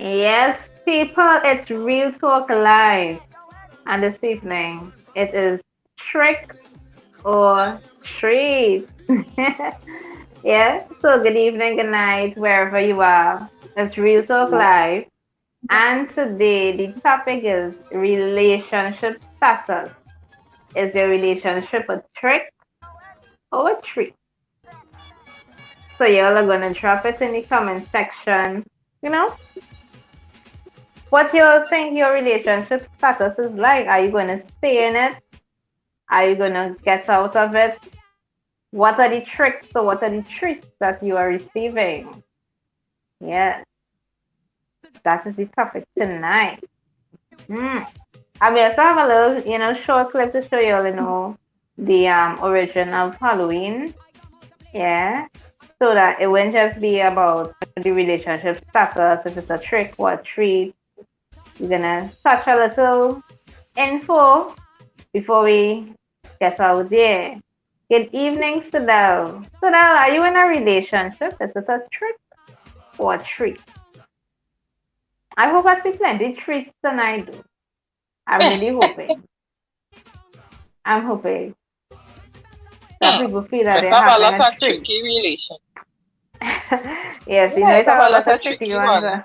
Yes, people, it's Real Talk Live. And this evening, it is trick or treat. Yeah, so good evening, good night, wherever you are. It's Real Talk Live. And today, the topic is relationship status. Is your relationship a trick or a treat? So, y'all are going to drop it in the comment section. You know, what you think your relationship status is like. Are you going to stay in it? Are you going to get out of it? What are the tricks or what are the treats that you are receiving? Yes, that is the topic tonight. I will also have a little, short clip to show you all, the origin of Halloween. Yeah. So that it won't just be about the relationship status, if it's a trick or a treat. We're gonna touch a little info before we get out there. Good evening, Sudal. Sudal, are you in a relationship? Is it a trick or a treat? I hope I see plenty treats tonight. I'm really hoping. I'm hoping that people feel that But they're have a having lot a of treat. tricky relation. Yes, you know it have a lot of tricky ones.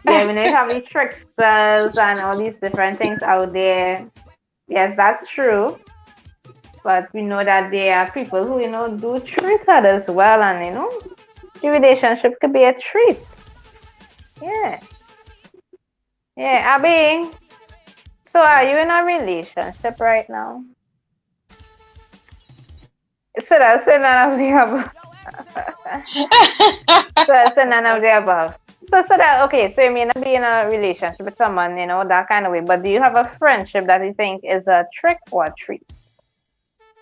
Yeah, we know it have the tricksters and all these different things out there. Yes, that's true. But we know that there are people who, do treat others well, and the relationship could be a treat. Yeah. Yeah, Abby. So are you in a relationship right now? So that's none of the above. So that's none of the above. So that okay, so you may not be in a relationship with someone, that kind of way, but do you have a friendship that you think is a trick or a treat?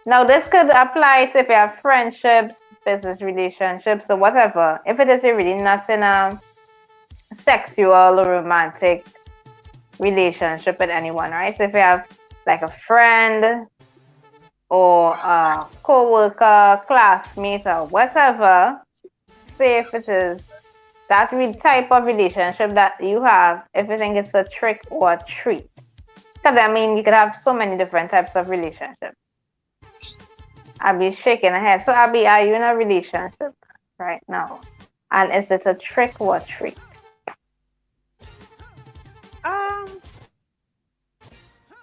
Now this could apply to if you have friendships, business relationships, or whatever. If it is really not in a sexual or romantic relationship with anyone, right? So if you have like a friend or a co-worker, classmate, or whatever, say if it is that type of relationship that you have, if you think it's a trick or a treat. Because I mean, you could have so many different types of relationships. I'll be shaking her head. So Abby, are you in a relationship right now? And is it a trick or a treat?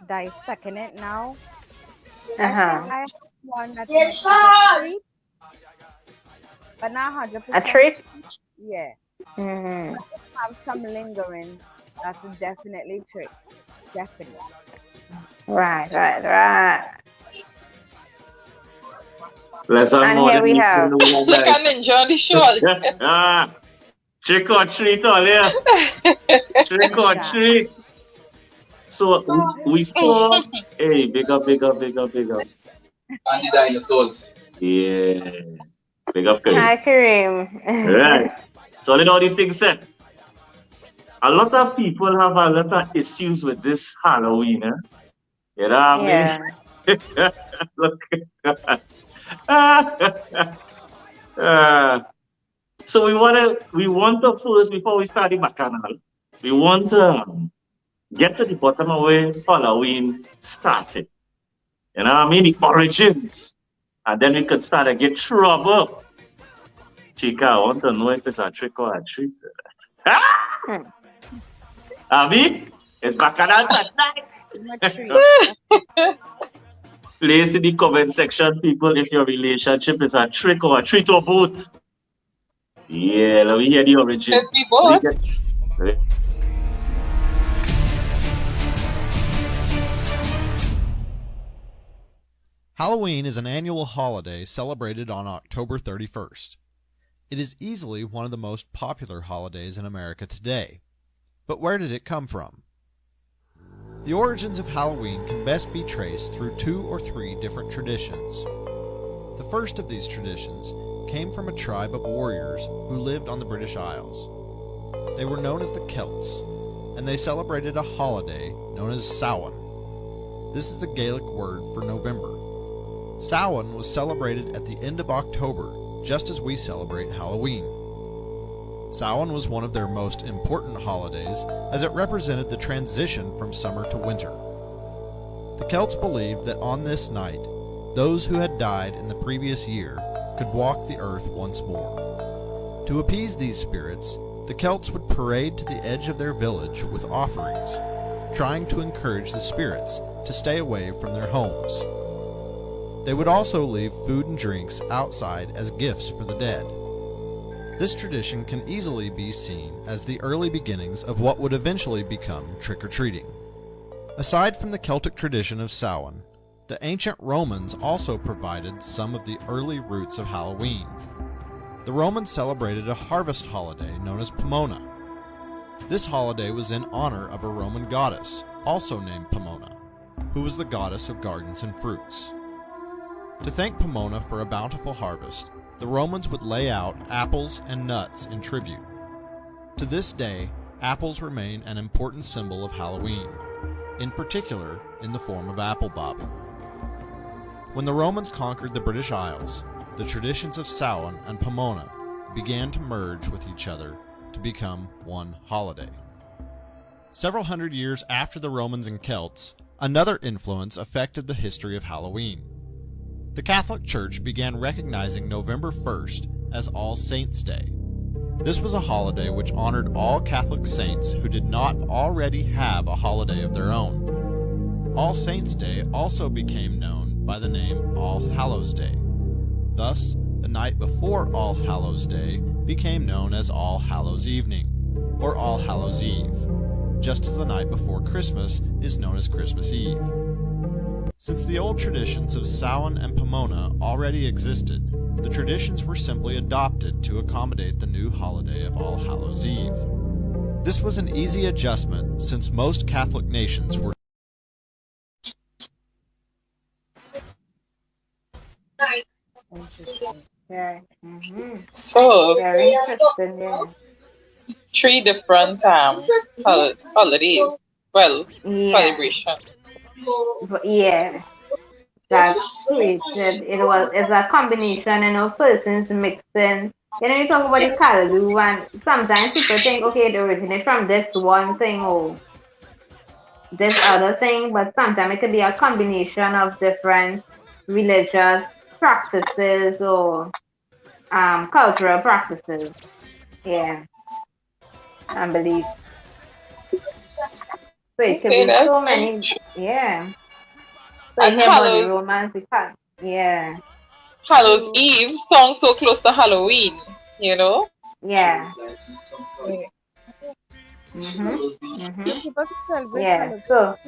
Dissecting it now. Uh-huh. I think I have one that's a treat, but not 100%. A treat? Yeah. Mm-hmm. Have some lingering. That's a definitely trick. Definitely. Right. And here we have. Look at Ninja on the show. Trick or treat, all yeah. Trick or treat. So we saw, hey, big up. And the dinosaurs. Yeah. Big up, Kareem. Hi, Kareem. Right. So let all the things said. A lot of people have a lot of issues with this Halloween, eh? You know what I mean? Look. So we want to first, before we start the bacchanal, we want to get to the bottom of where Halloween started. You know what I mean? The origins. And then we could start to get trouble. Chica, I want to know if it's a trick or a treat. Abby, it's bacchanal tonight. Place in the comment section, people, if your relationship is a trick or a treat or both. Yeah, let me hear the origin. Could be both. Halloween is an annual holiday celebrated on October 31st. It is easily one of the most popular holidays in America today. But where did it come from? The origins of Halloween can best be traced through 2 or 3 different traditions. The first of these traditions came from a tribe of warriors who lived on the British Isles. They were known as the Celts, and they celebrated a holiday known as Samhain. This is the Gaelic word for November. Samhain was celebrated at the end of October, just as we celebrate Halloween. Samhain was one of their most important holidays as it represented the transition from summer to winter. The Celts believed that on this night, those who had died in the previous year could walk the earth once more. To appease these spirits, the Celts would parade to the edge of their village with offerings, trying to encourage the spirits to stay away from their homes. They would also leave food and drinks outside as gifts for the dead. This tradition can easily be seen as the early beginnings of what would eventually become trick-or-treating. Aside from the Celtic tradition of Samhain, the ancient Romans also provided some of the early roots of Halloween. The Romans celebrated a harvest holiday known as Pomona. This holiday was in honor of a Roman goddess, also named Pomona, who was the goddess of gardens and fruits. To thank Pomona for a bountiful harvest, the Romans would lay out apples and nuts in tribute. To this day, apples remain an important symbol of Halloween, in particular in the form of apple bobbing. When the Romans conquered the British Isles, the traditions of Samhain and Pomona began to merge with each other to become one holiday. Several hundred years after the Romans and Celts, another influence affected the history of Halloween. The Catholic Church began recognizing November 1st as All Saints' Day. This was a holiday which honored all Catholic saints who did not already have a holiday of their own. All Saints' Day also became known by the name All Hallows' Day. Thus, the night before All Hallows' Day became known as All Hallows' Evening, or All Hallows' Eve, just as the night before Christmas is known as Christmas Eve. Since the old traditions of Samhain and Pomona already existed, the traditions were simply adopted to accommodate the new holiday of All Hallows' Eve. This was an easy adjustment since most Catholic nations were Interesting. Yeah. So, Very interesting, yeah. 3 different holidays. Well, Yeah. celebration. But yeah. That's created. It's a combination, persons mixing. You talk about the Kaldu, and sometimes people think, okay, it originated from this one thing or this other thing, but sometimes it could be a combination of different religious practices or cultural practices. Yeah, I believe. So it could be so many. Yeah. So And Hallows, romantic. Yeah. Hallows Eve sounds so close to Halloween, you know? Yeah. People celebrate Yeah. Halloween. So.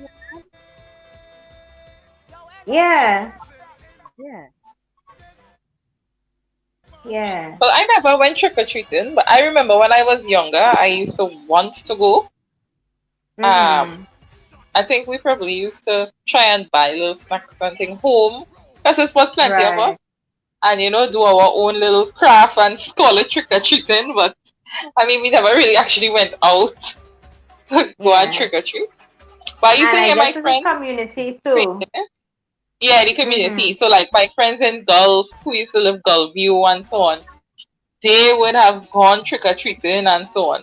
Yeah. Yeah. Yeah. Well, I never went trick-or-treating, but I remember when I was younger, I used to want to go. I think we probably used to try and buy little snacks and things home, because this was plenty of us. And, do our own little craft and call it trick-or-treating, but, I mean, we never really actually went out to go and trick-or-treat. But I used to hear my friends... community, too. Yeah, the community. So, like, my friends in Gulf, who used to live Gulf View and so on, they would have gone trick-or-treating and so on.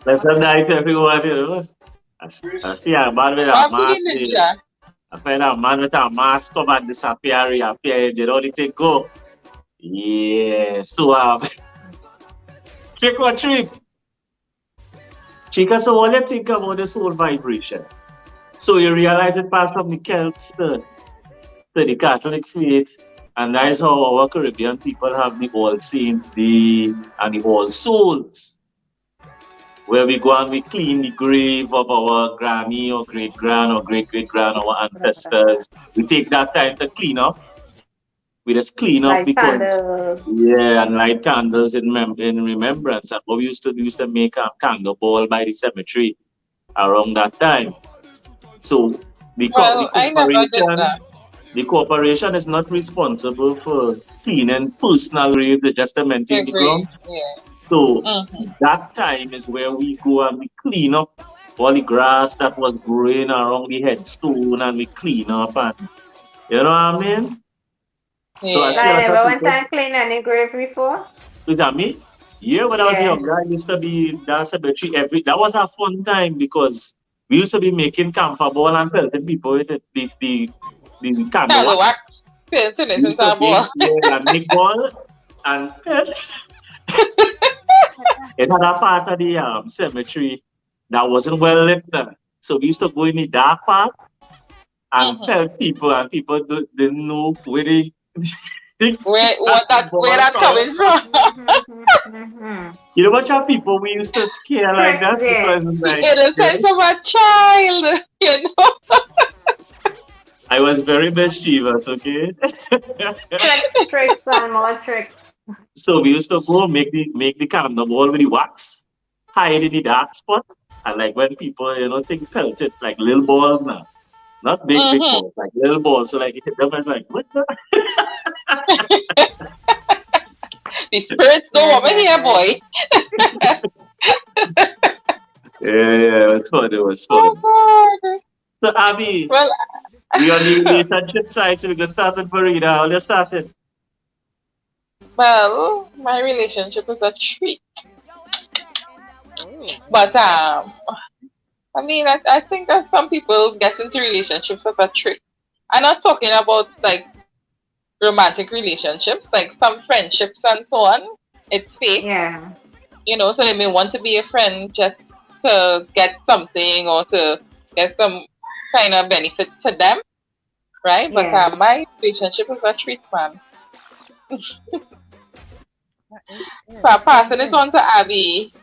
That's a night everyone, I see a man with a mask. I find a man with a mask covered disappear, did all the thing go. Yeah, so trick or treat. Chica, so what do you think about this whole vibration? So you realize it passed from the Celts to the Catholic faith, and that is how our Caribbean people have the All Saints Day and the All Souls, where we go and we clean the grave of our granny or great-grand or great-great-grand, our ancestors. We take that time to clean up. We just clean up because and light candles in remembrance. And what we used to make a candle ball by the cemetery around that time. So the corporation is not responsible for cleaning personal graves, they're just cementing the ground. Yeah. So that time is where we go and we clean up all the grass that was growing around the headstone, and we clean up, and you know what I mean? Yeah. So I never went and clean any grave before. With me? Yeah, when I was Yeah. younger, I used to be dance cemetery every. That was a fun time because we used to be making camphor ball and pelting people with it, the candle Candle wax. wax. Tin We it used into to a ball. make ball and it had a part of the cemetery that wasn't well lit. So we used to go in the dark part and Mm-hmm. tell people, and people didn't know where they Where that coming from? Mm-hmm. You know what your people we used to scare like Tricks, that yeah. because The like innocence of a child, you know. I was very mischievous, okay? Tricks, tricks, and more tricks. So we used to go make the candle ball with the wax, hide in the dark spot, and like when people think felt it like little balls now, not big Mm-hmm. balls, like little balls. So like it hit them, I was like, what the? The spirits don't want me here, boy. Yeah, it was fun. It was Oh fun. God. So Abby, Well, we on the relationship side, so we can start with Marina. How you started? well, my relationship is a treat, Oh, but I mean, I think that some people get into relationships as a trick. I'm not talking about like romantic relationships, like some friendships and so on. It's fake, Yeah. so they may want to be a friend just to get something or to get some kind of benefit to them, right? But Yeah. my relationship is a treat, man. that is So good. I'm passing it on to Abby.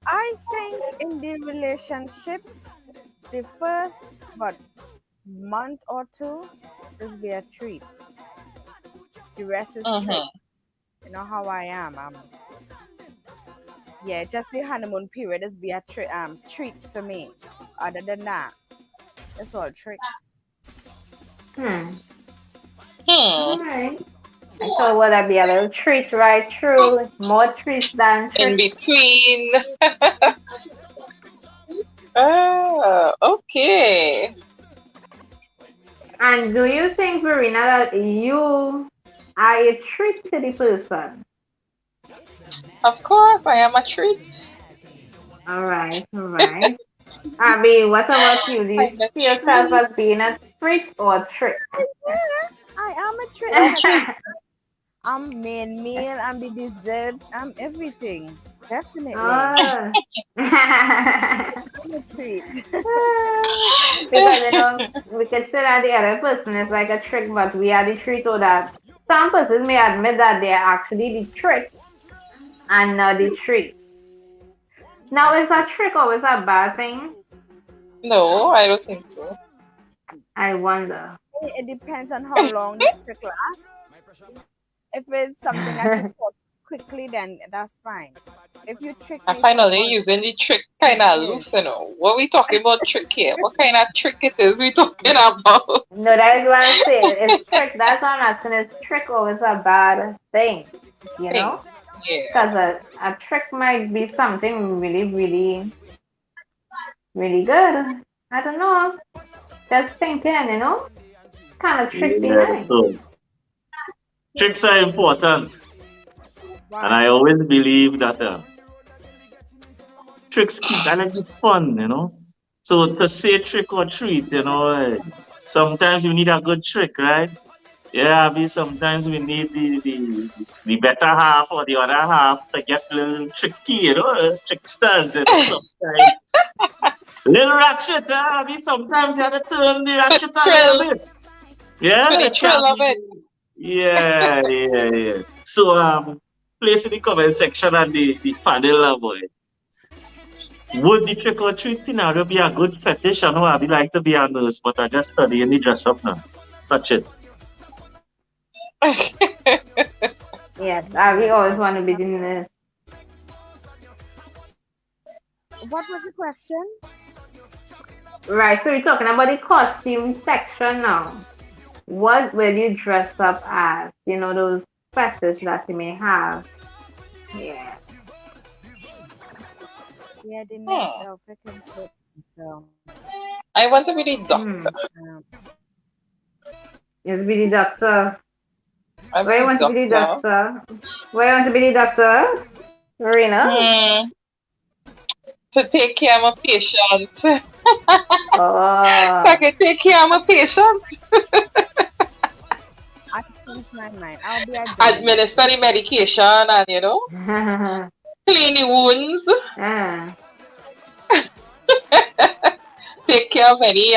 I think in the relationships, the first month or two is be a treat. The rest is Mm-hmm. tricks. You know how I am. Yeah, just the honeymoon period is be a treat for me. Other than that, it's all trick. Hmm. Hmm. All right. So would that be a little treat right through? More treats than In tricks. between. Oh, okay. And do you think, Verena, that you are a treat to the person? Of course, I am a treat. All right, all right. Abby, what about you? Do you I'm a see yourself treat. as being a treat or a trick? Yeah, I am a treat. I'm main meal. I'm the dessert. I'm everything. Definitely, Oh. I'm a treat. Because we could say that the other person is like a trick, but we are the treat, or that some persons may admit that they are actually the trick and not the treat. Now, is a trick always a bad thing? No, I don't think so. I wonder. It depends on how long the trick lasts. If it's something that you caught quickly, then that's fine. If you trick I me for finally all using the trick kind of years, loose, What we talking about trick here? What kind of trick it is we talking about? No, that is what I'm saying. It's trick. That's what I'm asking. Is trick always a bad thing? You Thing. know? Yeah. Because a trick might be something really, really, really good. I don't know. Just thinking. Kind of trick Yeah, behind. so tricks are important, and why? I always believe that tricks keep energy fun. So to say trick or treat, sometimes you need a good trick, right? Yeah, sometimes we need the better half or the other half to get a little tricksters, sometimes. Little ratchet, sometimes you have to turn the The ratchet a little thrill. bit. For Yeah, the it can thrill of be. it. Yeah. So, place in the comment section and the panel, boy. Would the trick or treat scenario be a good fetish? I know I'd like to be a nurse, but I just study the dress up now. Touch it. Yes, we always want to be doing this. What was the question? Right, so we're talking about the costume section now. What will you dress up as? Those fetishes that you may have. Yeah. Yeah, the next Hmm. outfit can fit. So, I want to be the Hmm. doctor. um, It's really doctor. I Where you believe want to be the doctor. doctor? Where you want to be the doctor? Marina? Hmm. To take care of my patient. So I Oh, can take care of my patient. I changed my mind. I'll be a dominant. Administer the medication and, clean the wounds. ah. Take care of any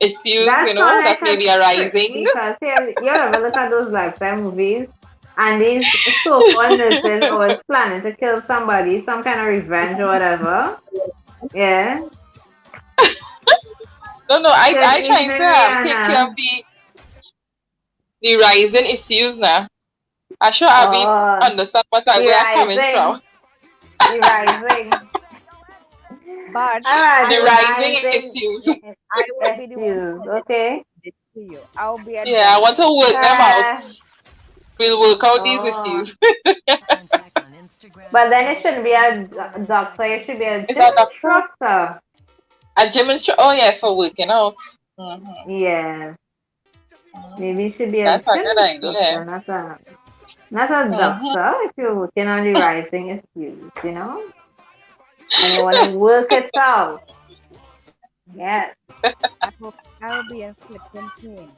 issues, That sounds that like may a be trick arising. because you ever look at those lifetime movies and these so-called nurses always planning to kill somebody, some kind of revenge or whatever. Yeah. No, Good I trying evening, to take care of Rihanna. the rising issues now. I sure Abby Oh, understand the where I'm coming from. rising. The rising. But Ah, The the I will, rising rising issues. I will be the one issues. sending Okay. it to you. I'll be a Yeah, I want dominant. to work them out. Uh, We'll work out these oh. issues. Contact on Instagram, But then it shouldn't be a ___. doctor, it should be a Is gym that doctor? instructor. A gym instructor? Oh yeah, for working out. Mm-hmm. Yeah. Maybe it should be a That's a gym good instructor, idea. not a Mm-hmm. doctor if you're working on the rising issues, and you want to work it out. Yes. I'll be in flipping pain.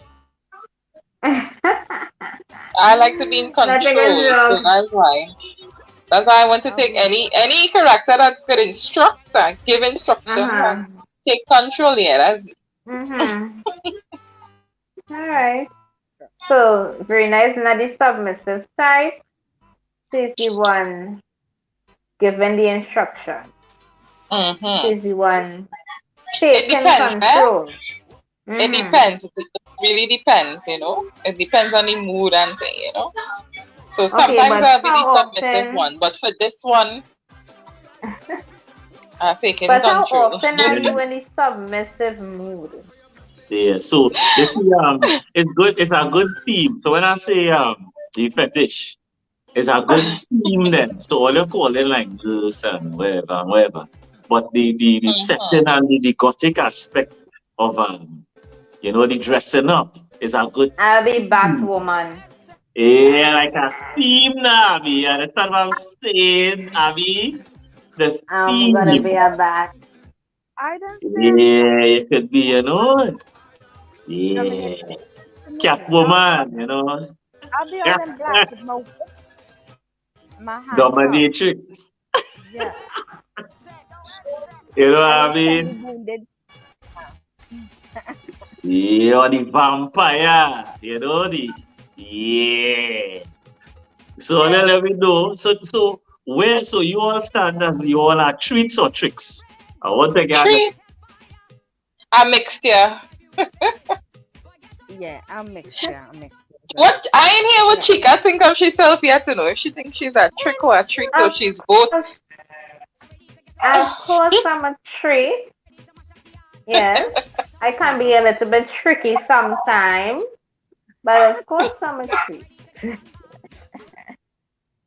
I like to be in Nothing is control, so wrong. that's why. That's why I want to take any character that could instruct and give instruction Uh-huh. and take control. Yeah, that's Mm-hmm. All right. So, very nice. Now the submissive type. She's the one given the instruction. mm-hmm. She's the one It taking depends, control. It Mhm. depends. It really depends, It depends on the mood and thing, So Okay, sometimes but I'll be how the submissive often? one, but for this one, I'm taking But how control. often are you in the submissive mood? Yeah, so you see, it's good. It's a good theme. So when I say the fetish, it's a good theme then. So all you call it like girls and whatever, whatever. But the setting and the gothic aspect of the dressing up is a good I'll be theme. Batwoman. Yeah, like a theme now, Abby. You understand what I'm saying, Abby? The I'm gonna be theme. a bat. I don't say Yeah, it could be, Yeah. dominant to me. Catwoman, I'll be all in black with my hand up. Dominatrix. Yeah. You know what I I will send mean? the wounded. Yeah, the vampire. Yeah. So let me know. So you all stand as you all are treats or tricks? I want to get Treat. I mixed here. Yeah, I'm mixed. Yeah, I'm mixed. What? I ain't here what Chica think of herself yet to know if she thinks she's a trick or a treat or she's both. Of course, I'm a treat. Yes, I can be a little bit tricky sometimes, but of course, I'm a treat.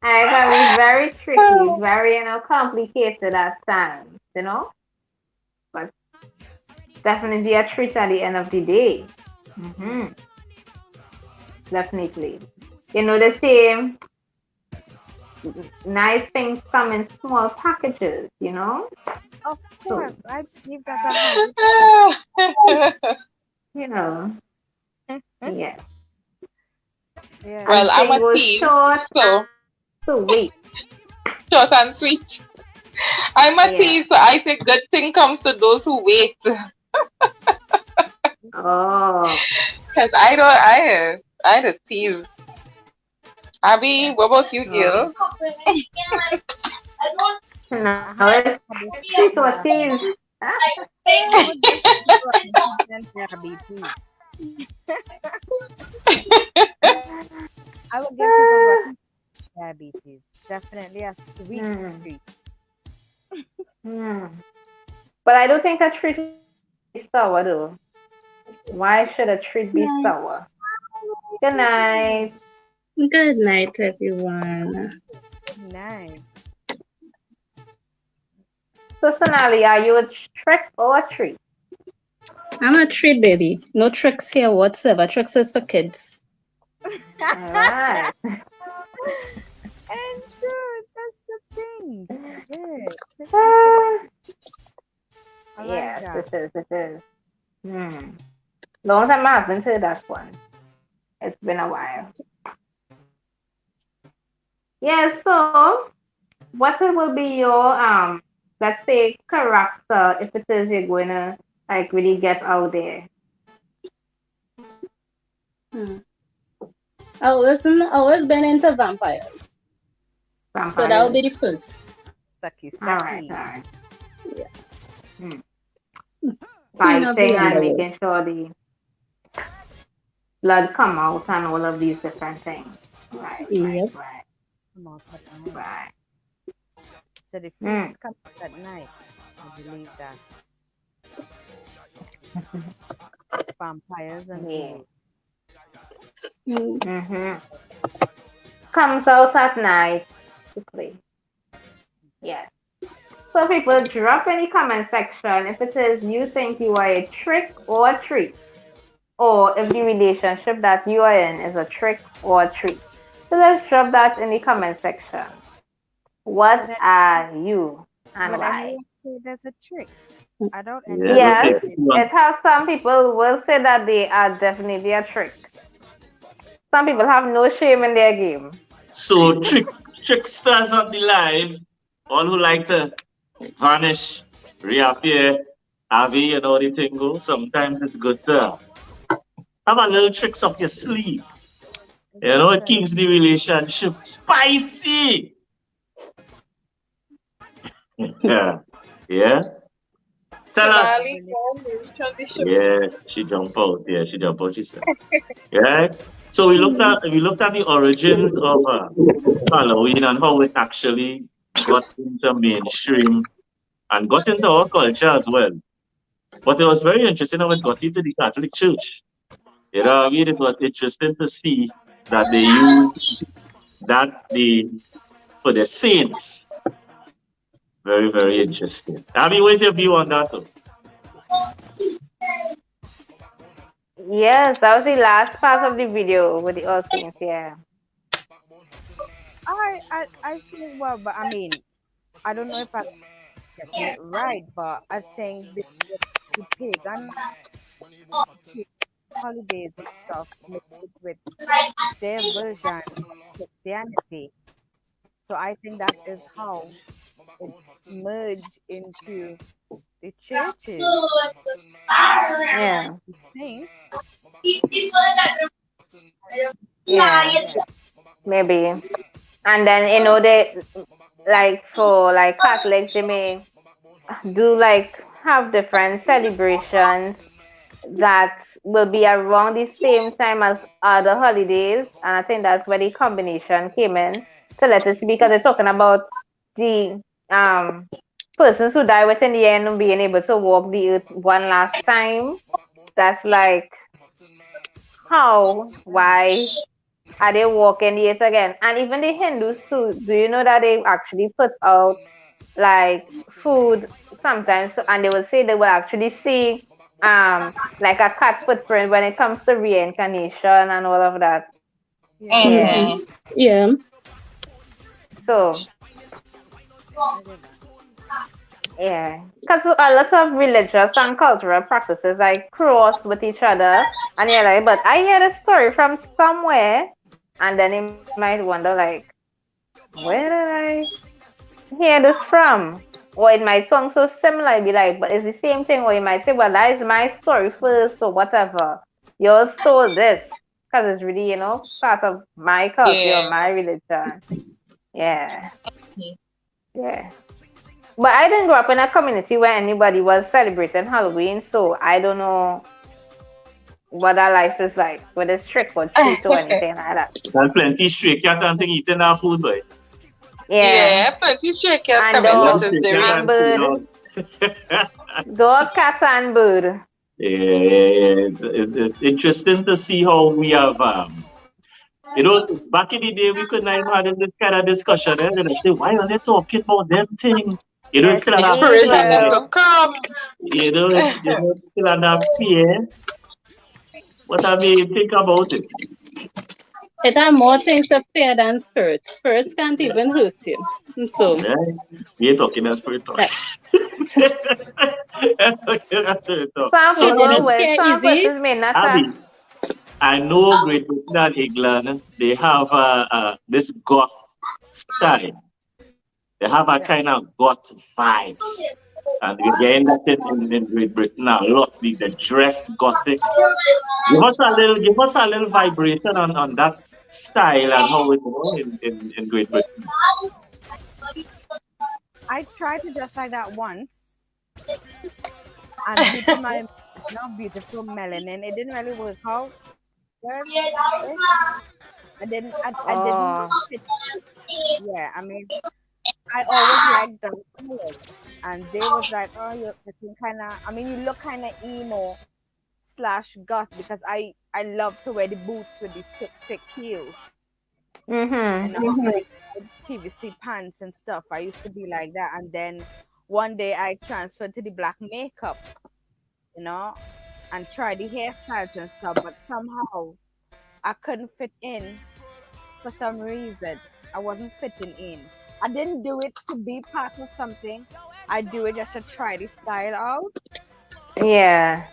I can be very tricky, very complicated at times, but definitely a treat at the end of the day. Mm-hmm. Definitely. The same nice things come in small packages, Of course, I believe that. Yes. Yeah. Well, And I'm thing a was teen, short so and sweet. short and sweet. I'm a Yeah. teen, so I say good thing comes to those who wait. Oh, Cause I the tease. Abby, what about you, Gil? now it's treat or tease. I would give people diabetes. Definitely a sweet treat. But I don't think a treat is sour though. Why should a treat be sour? Good night. Good night, everyone. Nice. So Sonali, are you a trick or a treat? I'm a treat, baby. No tricks here whatsoever. Tricks is for kids. Alright. And dude, that's the thing. Yeah, I like Yes, that. it is. Long time I haven't heard that one. It's been a while. Yeah, so what will be your let's say character if it is you're gonna like really get out there? Always been into vampires. So that would be the first. Sucky, Alright, sucky. alright. Yeah. Fighting of the and underworld. making sure the blood come out and all of these different things. Right, Yep. right, Come on, cut on. right. So the fruits come out at night. I believe that. Vampires and Yeah. ghouls. Mm-hmm. Comes out at night to play. Yes. So people drop in the comment section if it is you think you are a trick or a treat. Or if the relationship that you are in is a trick or a treat. So let's drop that in the comment section. What are you and But why? everyone say there's a trick. I don't Yeah, Yes, okay. it has some people will say that they are definitely a trick. Some people have no shame in their game. So tricksters of the life, all who like to vanish, reappear, Avi, you know the thing go. Sometimes it's good to have a little tricks up your sleeve. You know, it keeps the relationship spicy. Yeah. Yeah. Tell us. Finale, girl, you reach on the ship. Yeah, she jumped out. Yeah, she jumped out, she said. Yeah. So we looked at the origins of Halloween and how it actually got into mainstream and got into our culture as well. But it was very interesting how it got into the Catholic Church. You know what I mean? It was interesting to see that they used that for the saints. Very, very interesting. Abby, what's your view on that though? Yes, that was the last part of the video with the All Saints, yeah. I think, well, but I mean, I don't know if I'm getting it right, but I think the pagan holidays and stuff mixed it with their version of Christianity. So I think that is how it merged into the churches. Yeah. Think? Yeah. Maybe. And then they like for like Catholics they may do like have different celebrations that will be around the same time as other holidays, and I think that's where the combination came in. So let us see, because they're talking about the persons who die within the end being able to walk the earth one last time. That's like why are they walking the earth again? And even the Hindus too, do you know that they actually put out like food sometimes, and they will say they will actually see like a cat footprint when it comes to reincarnation and all of that. Yeah. Yeah. So yeah, because a lot of religious and cultural practices like cross with each other, and you're like, but I hear the story from somewhere, and then you might wonder like, where did I hear this from? Or it might sound so similar, you'd be like, but it's the same thing. Or you might say, well, that is my story first, or whatever. Yours told this, because it's really, part of my culture, my religion. Yeah. Yeah. But I didn't grow up in a community where anybody was celebrating Halloween, so I don't know what that life is like, whether it's trick or treat or anything like that. And plenty stray cat and thing eating our food, boy. Yeah, plenty stray cat and coming dog, out in the and bird, dog, cat, and bird. Yeah. It's interesting to see how we have, back in the day, we couldn't even have this kind of discussion. They're going to say, why are they talking about them things? It's still have spirit to come. It's still have fear. What I mean, think about it. It are more things to fear than spirits. Spirits can't even hurt you. So Yeah, you're talking that spirit talk. that You're talking that spirit talk. Some So, they people just will, scare some easy. persons may not Abby, I know Great Britain and England, they have this goth style. They have a Yeah. kind of goth vibes. And we're getting that in Great Britain a lot, the dress gothic. Give us a little vibration on that style and how it go in Great Britain. I tried to dress like that once, and due to my beautiful melanin, it didn't really work out. Well, ish. I didn't oh, fit. Yeah, I mean, I always liked dark colors, and they was like, "Oh, you're looking kind of. I mean, you look kind of emo slash goth because I love to wear the boots with the thick heels and all like PVC pants and stuff. I used to be like that, and then one day I transferred to the black makeup, you know, and tried the hairstyles and stuff, but somehow I couldn't fit in for some reason. I wasn't fitting in. I didn't do it to be part of something. I do it just to try the style out. yeah.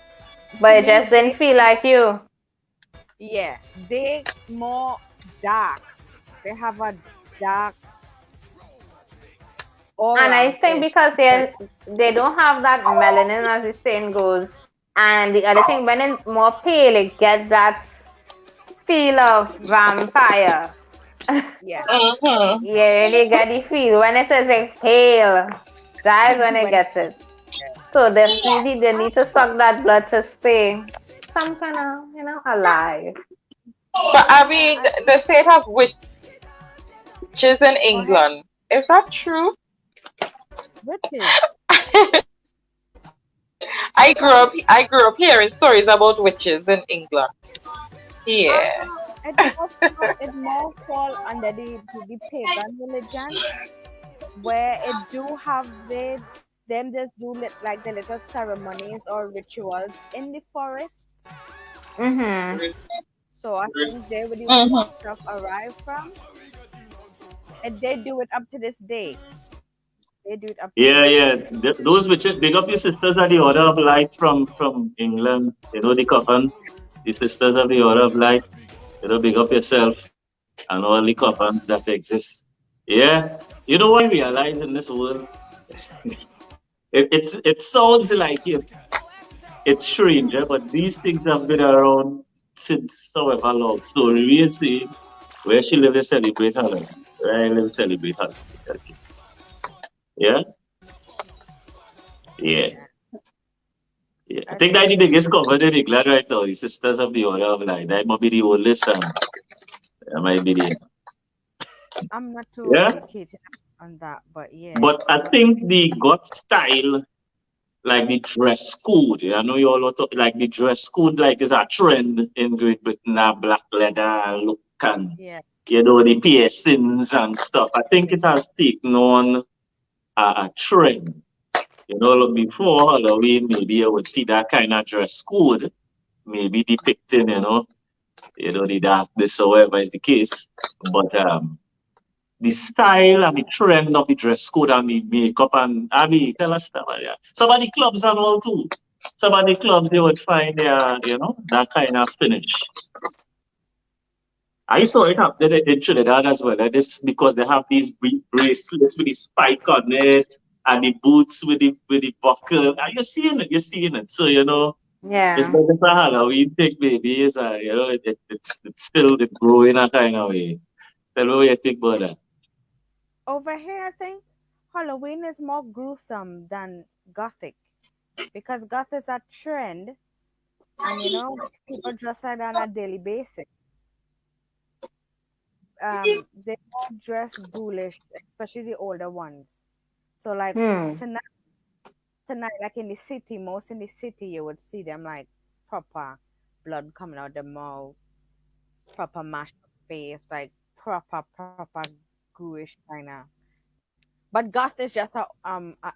To But it me, just didn't feel like you. they more dark. They have a dark And I aura think ish. because they don't have that melanin, as the saying goes. And the other thing, when it's more pale, it gets that feel of vampire. Yeah. Mm-hmm. You really get the feel when it says like pale. That is when it when gets it. So definitely they need to but suck that blood to stay some kind of, alive. But I mean, I the state of witches in go ahead. England, is that true? Witches. I grew up hearing stories about witches in England. Uh, Yeah. it more fall under the pagan religion where it do have them just do like the little ceremonies or rituals in the forests. Mhm. So I think they were the Mm-hmm. stuff arrived from, and they do it up to this day. They do it up to Yeah, this yeah. day. Those witches, big up your sisters at the Order of Light from England. You know the coven, the sisters of the Order of Light. You know, big up yourself and all the covens that exist. Yeah. You know what I realize in this world? It sounds like it's strange, but these things have been around since however long. So really saying where she live is celebrate her life. Where I live celebrate her life. Yeah? Yeah. Yeah, Yeah. I I think that's think the biggest cover in England right now, the Sisters of the Order of Light. That might be the oldest that might be the I'm not too yeah. educated on that, but yeah, But I think the God style, like the dress code, I know you all lot of, like the dress code, like is a trend in Great Britain, black leather look and yeah, the piercings and stuff. I think it has taken on a trend. Like before Halloween, maybe you would see that kind of dress code, maybe depicting, the darkness or whatever is the case. But the style and the trend of the dress code and the makeup and I mean tell us stuff like that. Some of the clubs and all too. Some of the clubs they would find their, that kind of finish. I saw it happen in Trinidad as well. And this because they have these bracelets with the spike on it and the boots with the buckle. Are you seeing it? You're seeing it. So it's Yeah. not just a Halloween thing, baby. It's it's still it's growing a kind of way. Tell me what you think about that. over here I think Halloween is more gruesome than Gothic because Goth is a trend, and people dress like that on a daily basis. They all dress ghoulish, especially the older ones. So like Hmm. tonight, like in the city, most in the city, you would see them like proper blood coming out the mouth, proper mashed up face, like proper ghoulish kind of. But goth is just a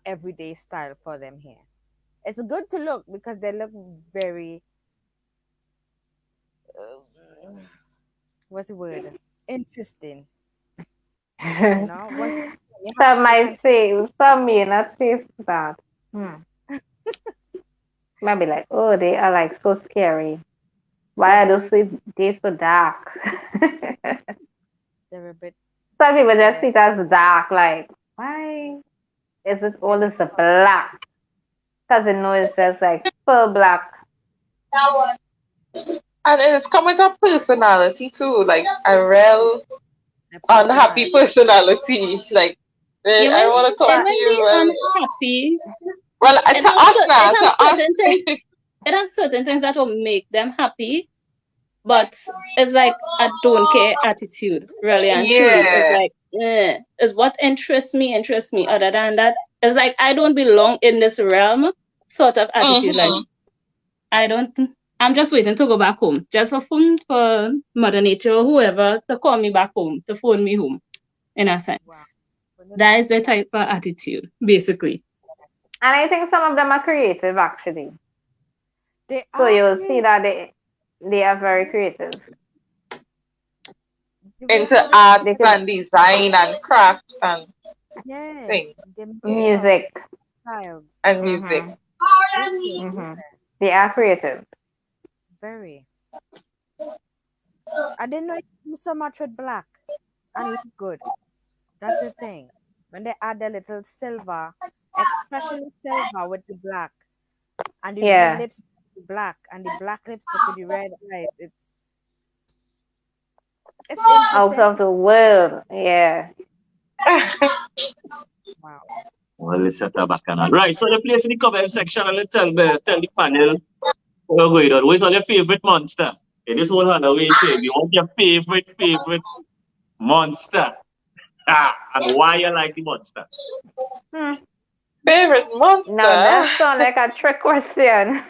everyday style for them here. It's good to look because they look very what's the word? Interesting. You know, once you have Some might say, some may not taste that. Might be like, oh, they are like so scary. Why are those they so dark? they're a bit Some people just see it as dark, like, why is it all this black? Because they know it's just like full black. And it's come with a personality too, like a real unhappy personality. Like I don't want to talk to you. Unhappy. Well, to us now, to us. It has certain things that will make them happy, but it's like a don't care attitude, really and truly. It's like, is what interests me. Other than that, it's like I don't belong in this realm sort of attitude. Like I'm just waiting to go back home, just for Mother Nature or whoever to call me back home, to phone me home, in a sense. Wow. That is the type of attitude, basically. And I think some of them are creative, actually. So you'll see that they are very creative. Into art and design and craft and things. Music. And music. They are creative. Very. I didn't know it do so much with black and look good. That's the thing. When they add a little silver, especially silver with the black, and the red lips black, and the black lipstick with the red eyes, it's out of the world. Yeah. Wow. Well, let's set that back on. Right, so the place in the comment section and tell the panel what we're going on. What's your favorite monster in this whole Halloween thing? You want your favorite monster? And why you like the monster? Favorite monster? No, that sounds like a trick question.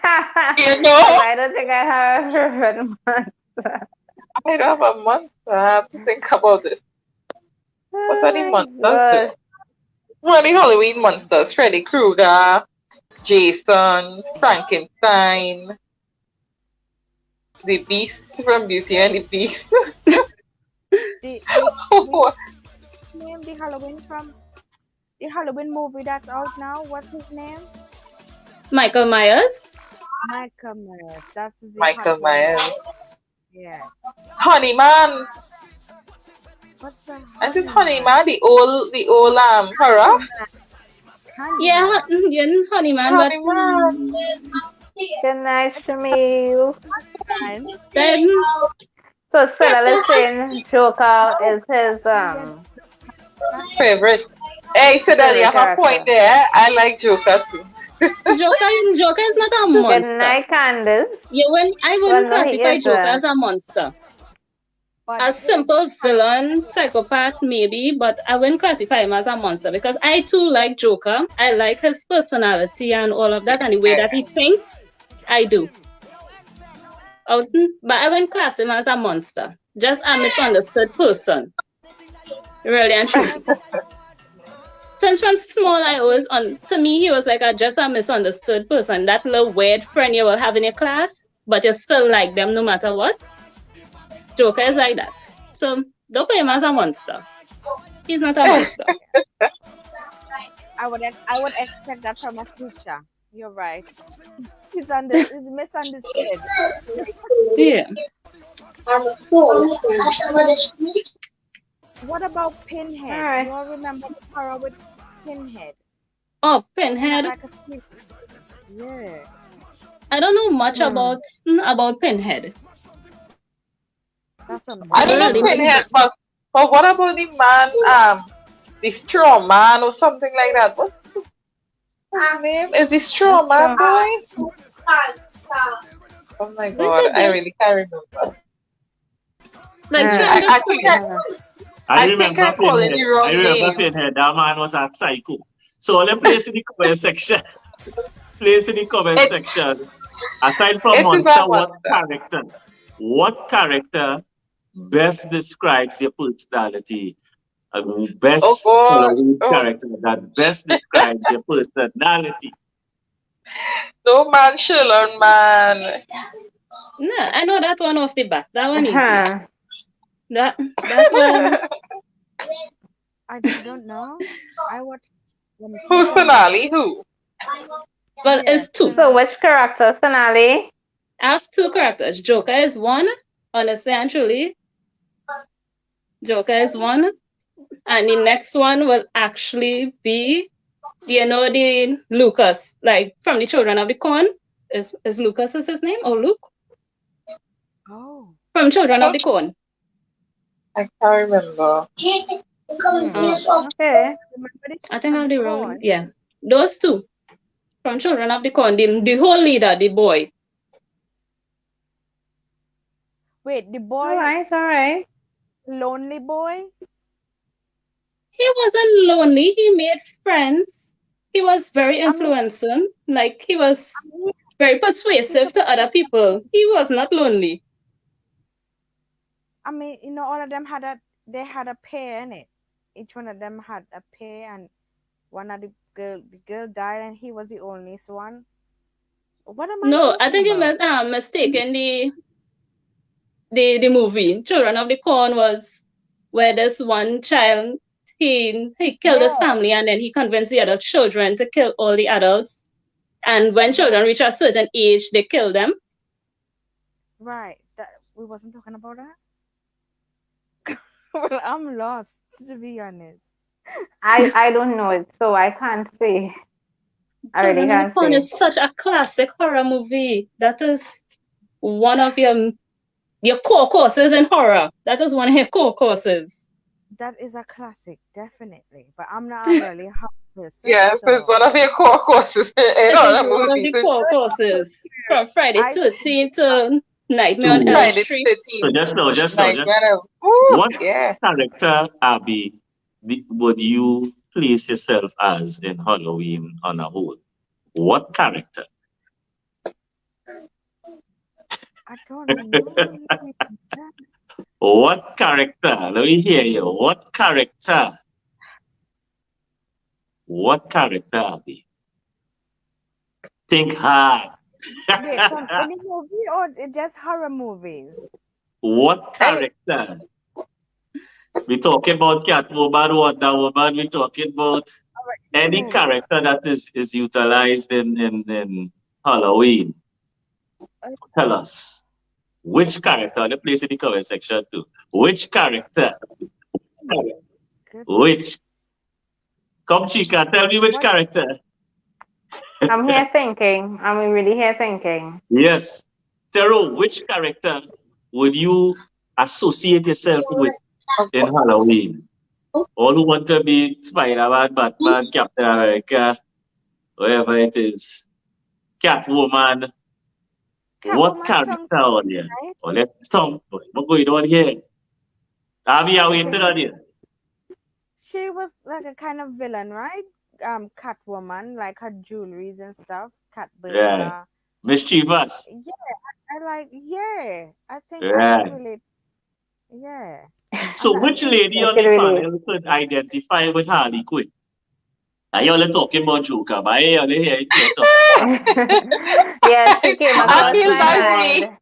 You know? I don't think I have a favorite monster. I don't have a monster. I have to think about this. What are the monsters do? What are the Halloween monsters? Freddy Krueger, Jason, Frankenstein, the Beast from Beauty and the Beast. The Halloween movie that's out now. What's his name? Michael Myers. Michael Myers. That's his Michael Myers. Yeah. Honeyman. What's that? And this Honeyman, the old horror. Yeah, Honeyman. Honeyman. Good night to meet you. Then, so Stella is saying Joker is his favorite. Hey, so that you have a point there. I like Joker too. Joker is not a monster. Good night, Candace. I wouldn't classify Joker as a monster. A simple villain, psychopath maybe, but I wouldn't classify him as a monster because I too like Joker. I like his personality and all of that and the way that he thinks. I do. But I wouldn't class him as a monster. Just a misunderstood person. Really and truly. Since from small, to me, he was like just a misunderstood person. That little weird friend you will have in your class, but you still like them no matter what. Joker is like that. So don't put him as a monster. He's not a monster. I would expect that from a teacher. You're right. He's misunderstood. Yeah. What about Pinhead? Right. Do you all remember the horror with Pinhead? Oh, Pinhead. Yeah. I don't know much about Pinhead. That's I don't know Pinhead, but what about the man, the Straw Man or something like that? What's his name? Is the Straw Man boy? Oh my god, I really can't remember. Like, I think I'm calling the wrong name. I remember Pinhead. That man was a psycho. So let's place in the comment section. Aside from monster, what character best describes your personality? Best character that best describes your personality. No man, Shalon man. No, I know that one off the bat. That one is. That one. I don't know. I watched Who's Sonali? Who? Well, it's two. So which character, Sonali? I have two characters. Joker is one, honestly and truly. Joker is one. And the next one will actually be, the Lucas, like from the Children of the Corn. Is Lucas is his name? Or Luke? Oh. From Children of the Corn. I can't remember. Okay. I think I'm the wrong. Yeah. Those two. From Children of the Corn. The whole leader, the boy. Wait, the boy. All right. Lonely boy? He wasn't lonely. He made friends. He was very influential. Like, he was very persuasive to other people. He was not lonely. I mean, all of them had a pair in it. Each one of them had a pair, and one of the girl died, and he was the only one. What am I? No, I think you mistaken the movie. Children of the Corn was where this one child, he killed his family, and then he convinced the other children to kill all the adults. And when children reach a certain age, they kill them. Right. We wasn't talking about that? Well, I'm lost, to be honest. I don't know it, so I can't say. I really can't say. It's such a classic horror movie. That is one of your core courses in horror. That is one of your core courses. That is a classic, definitely. But I'm not really a horror person. Yes, it's one of your core courses in horror movies. One of the core courses. From Friday 13th to Nightmare on Elm Street. So just now. What character, Abby, would you place yourself as in Halloween on a whole? What character? I don't know. What character? Let me hear you. What character? What character, Abby? Think hard. Wait, from any movie or just horror movies? What character? We're talking about Catwoman, Wonder Woman. We're talking about any character that is utilized in Halloween. Tell us. Which character? The place in the comment section too. Which character? Which? Come, Chica, tell me which character. I'm here thinking. I'm really here thinking. Yes. Tero, which character would you associate yourself with in Halloween? All who want to be Spider-Man, Batman, Captain America, whatever it is. Catwoman. What character on here? Oh, let's talk. What's going on here? Abby, are we on here? She was like a kind of villain, right? Catwoman, like her jewelries and stuff. Cat burglar. Yeah. Mischievous. Yeah, I think right. I can relate. Yeah. So which lady on the panel could identify with Harley Quinn? Are you all talking about Joker? But I only hear it. Yes, she came across I feel my mind.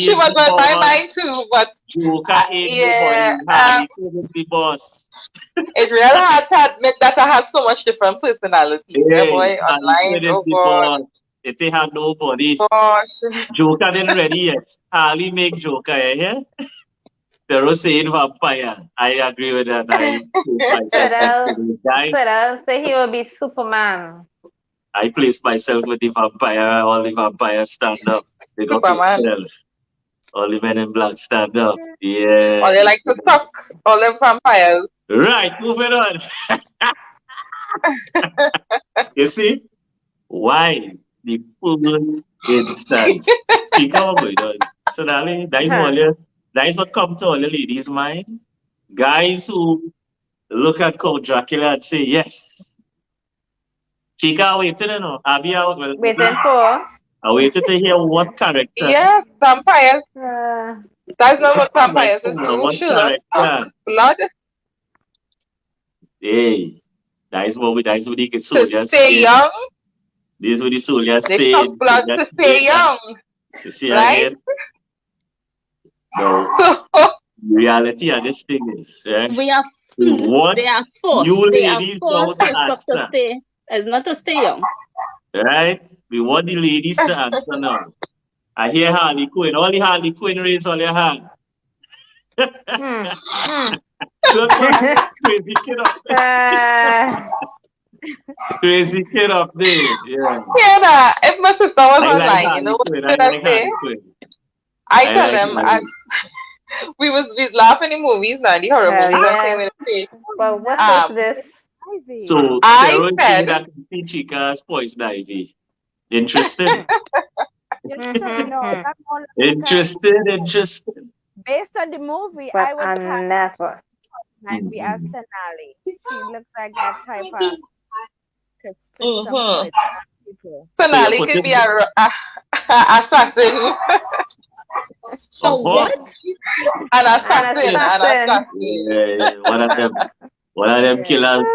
She was on my mind too, but Joker ain't Harley Quinn is the boss. It's really hard to admit that I have so much different personalities. Yeah, boy, online, oh God. It ain't had nobody. Gosh. Joker didn't ready yet. Harley make Joker, yeah? They're saying vampire. I agree with that. So he will be Superman. I place myself with the vampire. All the vampires stand up. They got Superman. All the men in black stand up. Yeah. Or they like to suck all the vampires. Right, moving on. You see? Why the full instance? So, darling, that is what comes to all the ladies' mind. Guys who look at Count Dracula and say, yes. Chica, waiting, you know. Abby, waiting for? I waited to hear what character. Yes, vampires. That's not what vampires is too. Sure. Blood. Hey, that is what the soldiers to stay young. This is what the soldiers say. They suck blood to stay young. You see right? Again? No. reality of this thing is, right? We are what they are forced. you They are ladies forced don't to answer, stay. It's not to stay young. right? We want the ladies to answer now. I hear Harley Quinn. All the Harley Quinn raise all your hand. Look what crazy kid up there. Crazy kid up there. Yeah. Yeah, if my sister was I like online, Harley you know what Quinn. did I I like say? Harley Quinn. I I tell like them Harley. we laugh in the movies now, the horror movies that came in the face. But what is this? Ivy. So I Cheryl is said- saying that Chica's poison ivy. Interesting. Yes, sir, no, that's more like Interesting. based on the movie, But I would cast never. Ivy as Senali. She looks like that type of could spit some poison on people. Sonali So could be a assassin. What? An assassin. Yeah. One of them killers.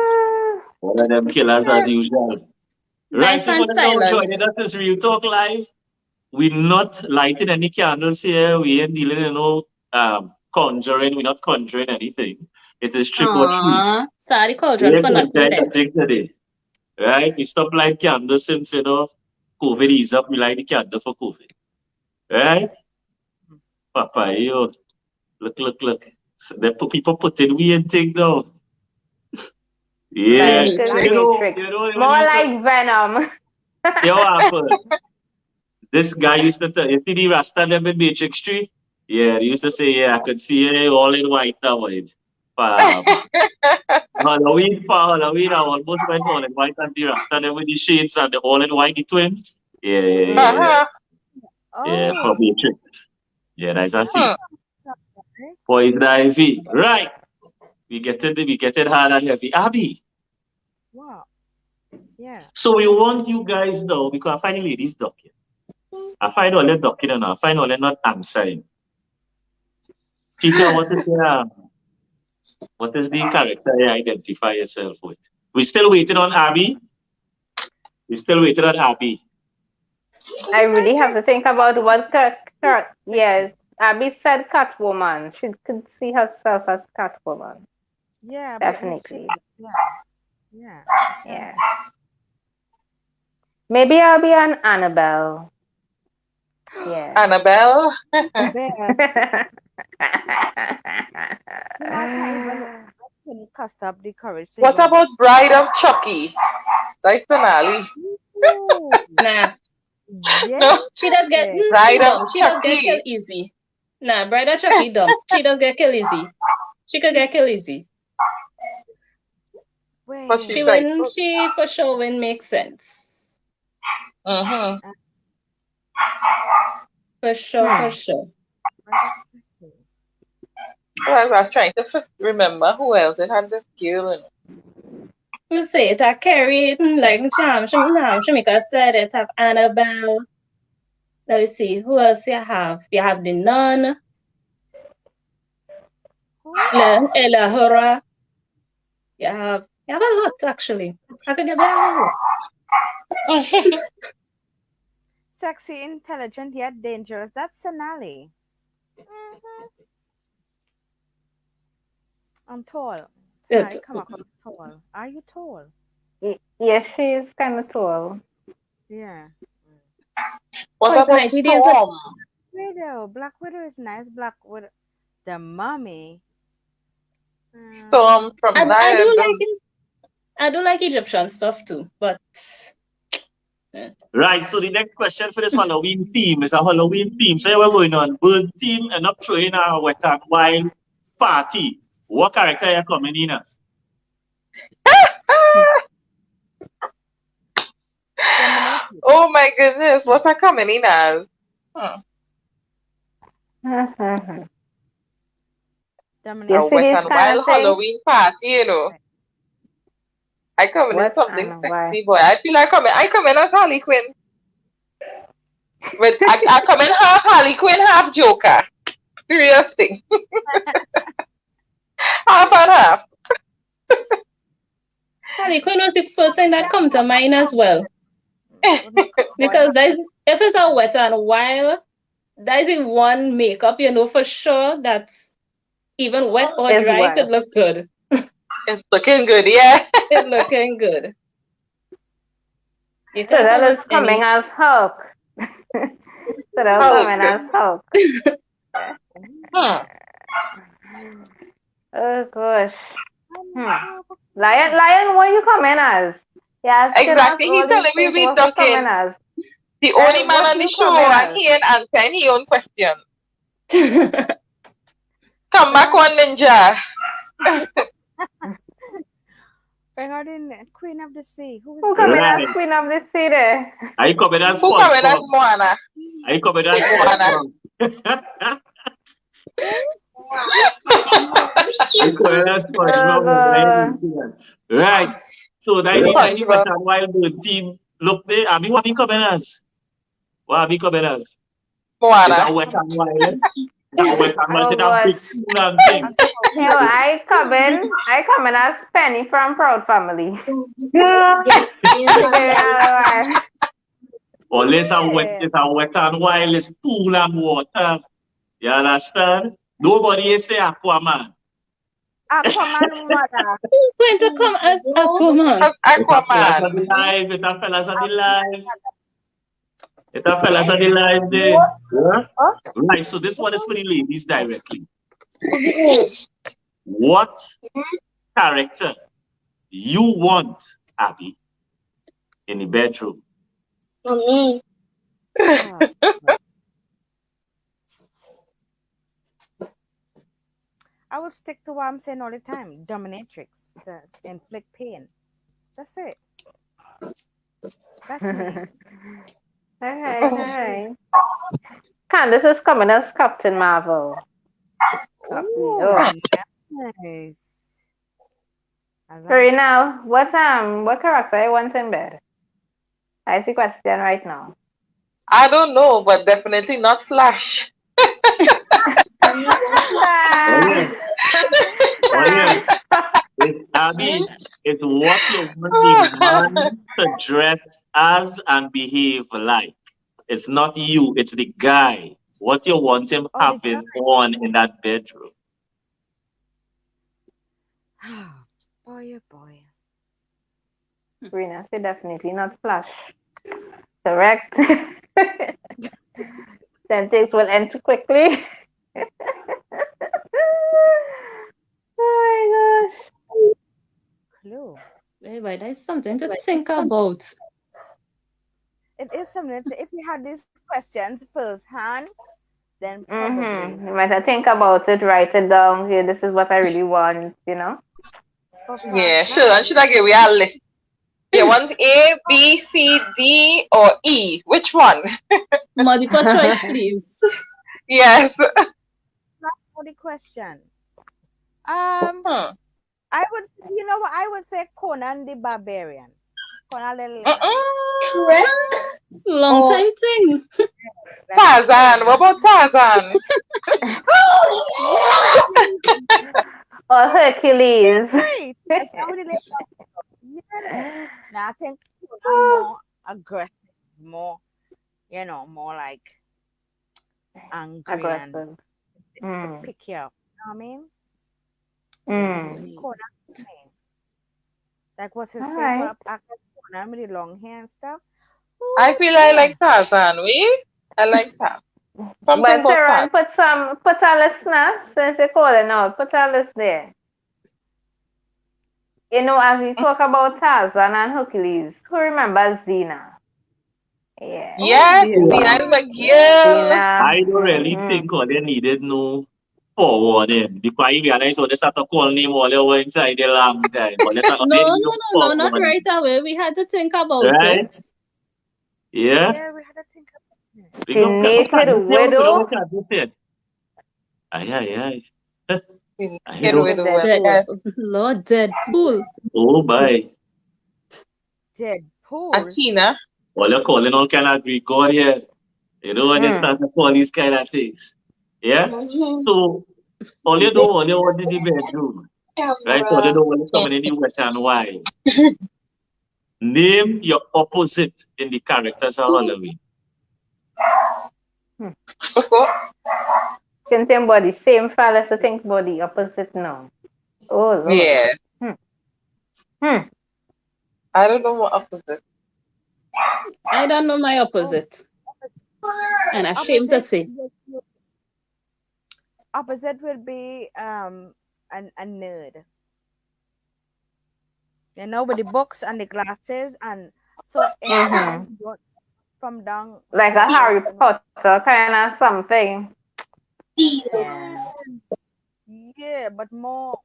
One of them killers as usual. Right, Nice so and for the now silent. joining us is Real Talk Live. We're not lighting any candles here. We ain't dealing in no conjuring. We're not conjuring anything. It is trick or treat. Aww. Sorry, We Cauldron, ain't for not going doing to that. drink today. Right? We stopped lighting candles since, COVID ease up. We light the candle for COVID. Right? Papa, yo. Look. So people putting weird thing down. Yeah. Trick. More like Venom. You know what happened? This guy used to tell you see the Rasta them in Matrix Tree? Yeah, they used to say, yeah, I could see you all in white now. Halloween, I almost went all in white and the Rasta them with the shades and the all in white, the twins. Yeah, for Matrix. Yeah, that's a scene. Poison ivy. Right. We get it hard and heavy. Abby. Wow. Yeah. So we want you guys though, because I find the ladies ducking. I find all the ducking and I find all the not answering. Chica, what is the character you identify yourself with? We're still waiting on Abby. I really have to think about what character. Yes, Abby said Catwoman. She could see herself as Catwoman. Yeah, definitely. Yeah. Maybe I'll be an Annabelle. Yeah. Annabelle. Cast up the courage. What about Bride of Chucky? That's Sonali. Nah. Yeah. No, she does get Bride dumb. of She does get Chucky. killed easy. Nah, Bride of Chucky dumb. She does get killed easy. She could get killed easy. But She for sure win makes sense. Mm-hmm. For sure. Well, I was trying to remember who else it had this girl in it. We say it have Carrie, like Shamika said it have Annabelle. Let me see, who else you have? You have the nun. Ella Hora. You have a lot actually. I could give you a list. Sexy, intelligent, yet dangerous. That's Sonali. I'm tall. Sonali come across tall. Are you tall? Yes, she is kind of tall. Yeah. What about Storm? Black Widow is nice. Black Widow. The Mummy. Storm from I do like Egyptian stuff too, but Right, so the next question for this Halloween theme is a Halloween theme. So we're going on bird theme and up throwing a wet and wild party. What character are you coming in as? Oh my goodness, what are coming in as? A wet and wild Halloween party, you know. I come in something sexy, boy. I feel like I come in as Harley Quinn. But I come in half Harley Quinn, half Joker. Serious thing. Half and half. Harley Quinn was the first thing that come to mind as well. Because if it's a wet and wild, that is the one makeup, you know, for sure that's Even wet or It's dry wet. could look good. It's looking good, yeah. It's looking good. You So can't that have is coming as Hulk. So that is coming as Hulk. Oh gosh. Lion, what you coming as? Yeah, Exactly. He telling me we ducking. As? The only man what on the you show, coming and as? he ain't answering his own question. Come back on, Ninja. Bring out in Queen of the Sea. Who Who is coming that? as Queen of the Sea there? I coming as Who coming as SpongeBob. Moana? I coming as Moana. SpongeBob. I coming as Oh, SpongeBob. Right. So that is SpongeBob. Wet and Wild Bird team. Look there. I mean, what we coming as? What are we coming as? Moana. Is that Wet and Wild? That Wet and Wild. Oh, That gosh. big cool thing. Yo, I coming as Penny from Proud Family. Unless I wet and wild, it's pool and water. You understand? Nobody is say Aquaman. Aquaman mother. Who's going to come as Aquaman? As Aquaman. It's a fellas on the live. It's a fellas on the live there. Yeah? Right, so this one is for the ladies directly. What character you want, Abby, in the bedroom? Me. I will stick to what I'm saying all the time. Dominatrix. The inflict pain. That's it. That's me. Alright. Candace is coming as Captain Marvel. Oh, nice. Hurry now. What character you want in bed? I see question right now. I don't know, but definitely not Flash. Abby, it's what you want the man to dress as and behave like. It's not you, it's the guy. What you want him having on in that bedroom. Boy, oh boy. Rena said definitely not Flash. Correct. Then things will end too quickly. Oh my gosh. Clue. Hey, that's something to think about. It is something. If you had these questions firsthand, then probably. You might think about it, write it down. Here, this is what I really want, you know? Yeah, sure. And should I give you a list? You want A, B, C, D, or E? Which one? Multiple choice, please. Yes. That's for the question. I would, you know what? I would say Conan the Barbarian. Conan the Long time thing. Tarzan. What about Tarzan? Or Hercules. Right. Yeah. Now I think more aggressive, more, more like angry Aggressive. and pick you up. You know what I mean? Conan. Like, what's his face? Right. Conan with the long hair and stuff. I feel I like Tarzan. I like that. But Sharon, put a list now, since you call it out. Put a list there. You know, as we talk about Tarzan and Hercules, who remembers Xena? Yeah. Yes, Xena is my girl. I don't really think all they needed no forwarding. Because you realize they start to call name all the way inside the long time. No, not right away. We had to think about it. Yeah? Yeah, we had to think about it. The naked widow. Aye. Lord Deadpool. Oh, bye. Deadpool. Athena. All you're calling all kind of Greek god here. You know, when they start to call these kind of things. Yeah? So, all you want is the bedroom. Right? All you want is coming in the wet and wild. Name your opposite in the characters of Halloween. contain body. Same phallus to think body, opposite no. Oh Lord. Yeah. Hmm. I don't know what opposite. I don't know my opposite. And ashamed to say. Opposite will be a nerd. You know, with the books and the glasses, and so from down like a Harry Potter kind of something. Yeah, but more.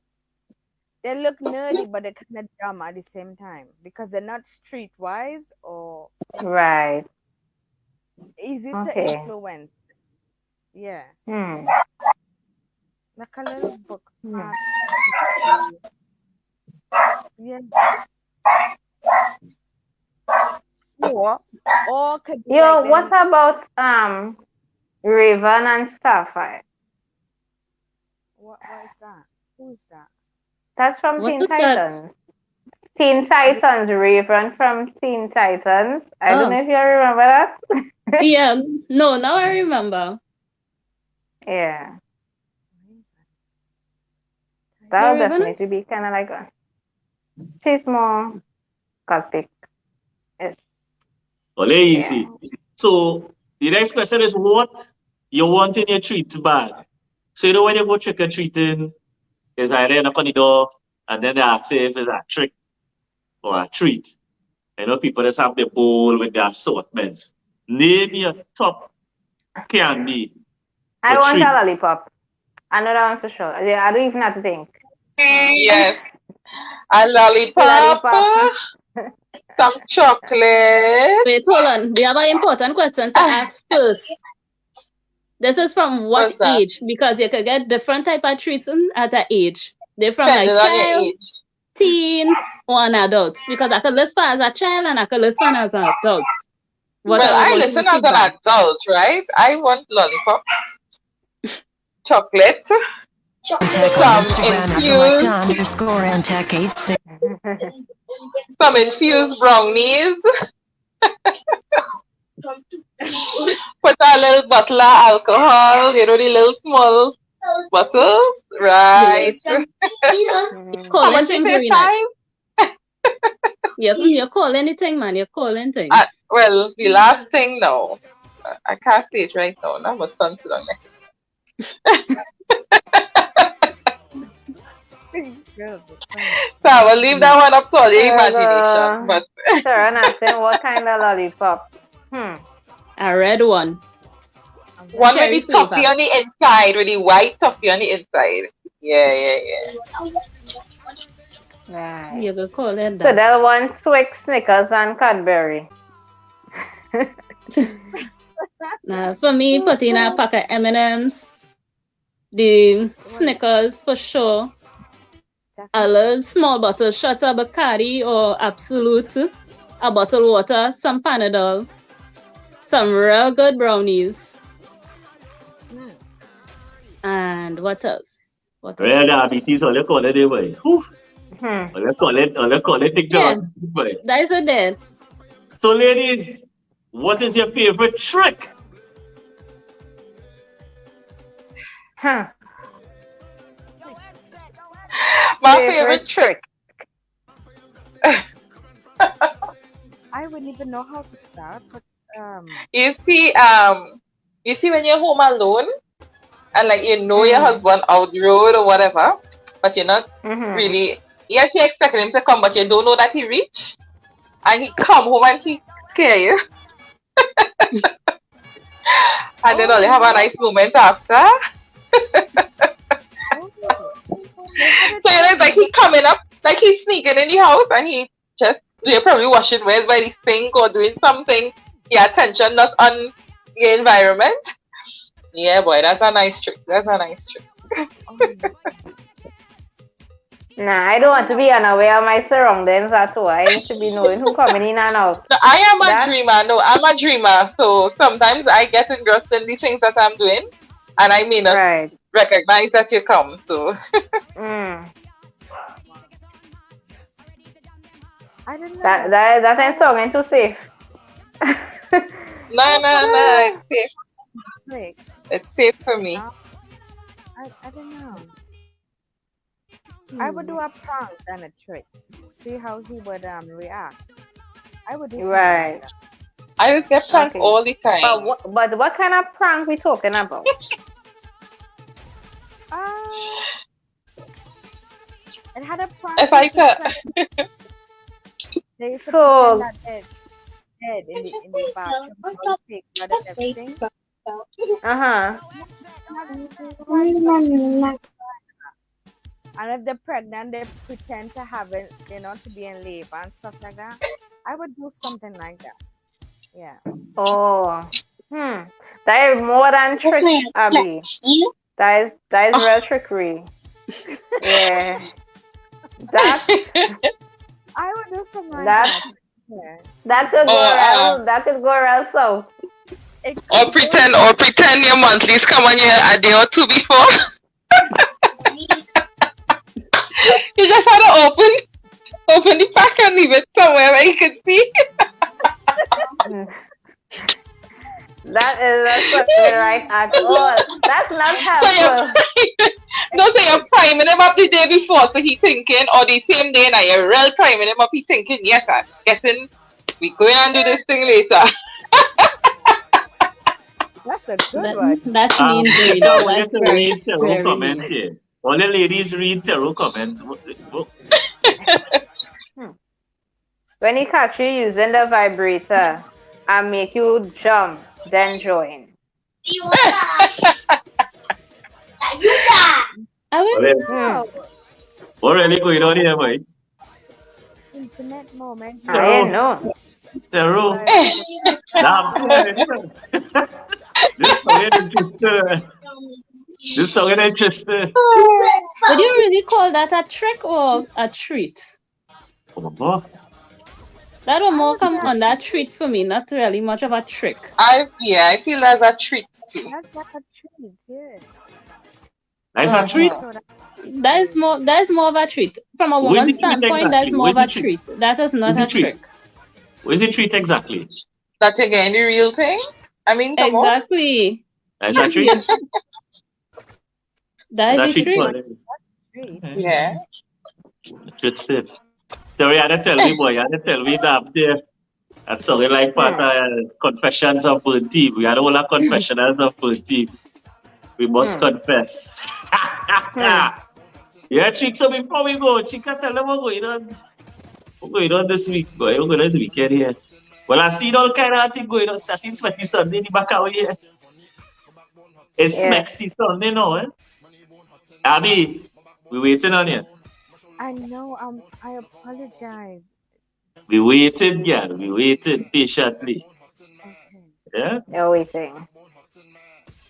They look nerdy, but they're kind of dumb at the same time because they're not streetwise or right. Easy to influence. Yeah. Like a little book. Yeah. Or could be Yo, like what about Raven and Starfire? What is that? Who is that? That's from Teen Titans. Teen Titans, Raven from Teen Titans. I don't know if you remember that. Yeah, no, now I remember. Yeah. That would definitely be kind of like she's more gothic. Easy. So the next question is what you want in your treats bag. So you know when you go trick or treating, is either knock on the door and then they ask you if it's a trick or a treat. You know, people just have the bowl with their assortments. Name your top candy. I want a lollipop. I know that one for sure. I don't even have to think. Yes. A lollipop. Some chocolate. Wait, hold on. We have an important question to ask first. This is from what age? Because you could get different type of treats at that age. They're from like child, teens, or an adult. Because I could list for as a child and I could list for as an adult. Well, I listen as an adult, right? I want lollipop, chocolate, some infused brownies. Put a little bottle of alcohol, you know, the little small bottles, right? Call anything, you call anything, man. You call anything. Well, the last thing, no. I can't say it right now. Now my son's on next. So I will leave that one up to all your imagination. But sure, and I say what kind of lollipop? A red one. One with the toffee on the inside, with the white toffee on the inside. Yeah. Right. You could call it that. So that one Twix, Snickers, and Cadbury. For me, put in a pack of M&Ms, the Snickers for sure, a little small bottle shots of Bacardi or Absolute, a bottle of water, some Panadol, some real good brownies. And what else? Real diabetes, all you call it anyway. All you call it TikTok. That is it then. So ladies, what is your favorite trick? My favorite trick. I wouldn't even know how to start, but you see when you're home alone and like you know your husband out the road or whatever, but you're not really you expect him to come, but you don't know that he reach, and he come home and he scare you. And then only have a nice moment after. So it's like he coming up, like he's sneaking in the house, and you're probably washing wares by the sink or doing something. Your attention not on your environment. Yeah, boy, that's a nice trick. Nah, I don't want to be unaware of my surroundings at all. I need to be knowing who coming in and out. No, I am a dreamer. No, I'm a dreamer. So sometimes I get engrossed in the things that I'm doing, and I may not recognize that you come. So. I don't know. That ain't talking too safe. No, it's safe. It's safe for me. I don't know. I would do a prank and a trick. See how he would react. I would do something like Right. that. I just get pranked Okay. all the time. But what kind of prank we talking about? It had a prank. If I tell, They used to So- pretend that dead in the bathroom, all fake blood and everything. Uh-huh. And if they're pregnant, they pretend to have it, to be in labor and stuff like that. I would do something like that. Yeah. Oh. That is more than trick, Abby. That is real trickery. Yeah. That I would do something like That- that. Yeah. that could go real. That could go real so. or pretend your monthlies come on here a day or two before. You just had to open the pack and leave it somewhere where you can see. That's not right at all. That's not helpful. No, so you're priming him up the day before, so he thinking, or the same day, now you're real priming him up, he thinking, yes, I'm getting, we going and do this thing later. That's a good one. That's mean, I Brado. want That's you to very, read tarot very comments mean. here. All the ladies read tarot comments. When he catch you using the vibrator and make you jump, then join. I would, Oh, What really going on here, boy? intimate moment. I didn't know. Tarot. This song is interesting. This song is interesting. would you really call that a trick or a treat? Oh, That would more come on that treat for me, not really much of a trick. I feel that's a treat too. That's like a treat, yeah. nice a treat. So that- That is more of a treat. From a What is woman's the treat standpoint, that's exactly? more of What a is the treat. That is not What is a the treat? trick. What is the treat exactly? That again, the real thing? I mean, come on. Exactly. Nice a treat. That That is a treat. treat. treat. Yeah. Interesting. So you had to tell me, boy, you had to tell me that there. That's something like part of Confessions of Burnt Eve. We had all our confessions of Burnt Eve. We must confess. Yeah, Chick, so before we go, Chica, tell them what's going on. What's going on this week, boy? What's going on this weekend here? Well, I seen all kind of things going on. I seen Smetty Sunday in the back out here. It's Smexy Sunday now, eh? Abby, we waiting on you. I know. I apologize. We waited, girl. We waited patiently. Okay. Yeah? You're waiting.